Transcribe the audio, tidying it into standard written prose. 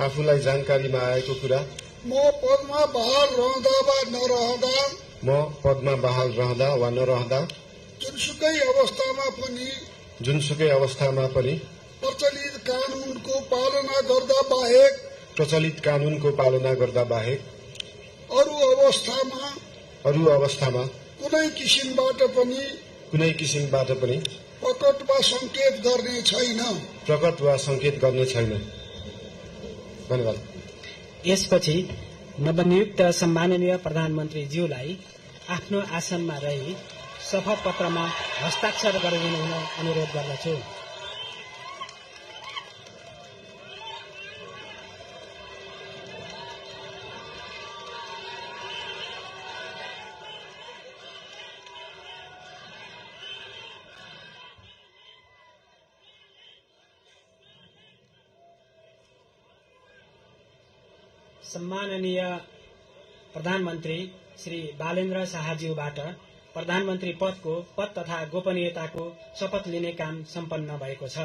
आफूलाई जानकारीमा आएको कुरा म पदमा बहाल रहँदा वा नरहँदा जुनसुकै अवस्थामा पनि प्रचलित कानूनको पालना गर्दा बाहेक अरू अवस्थामा कुनै किसिमबाट पनि प्रकट वा संकेत गर्ने छैन। धन्यवाद। यसपछि नवनियुक्त सम्माननीय प्रधानमन्त्रीज्यूलाई आफ्नो आसनमा रही शपथ पत्रमा हस्ताक्षर गरिदिनु हुन अनुरोध गर्दछु। सम्माननीय प्रधानमन्त्री श्री बालेन्द्र शाहज्यूबाट प्रधानमन्त्री पद तथा गोपनीयताको शपथ लिने काम सम्पन्न भएको छ।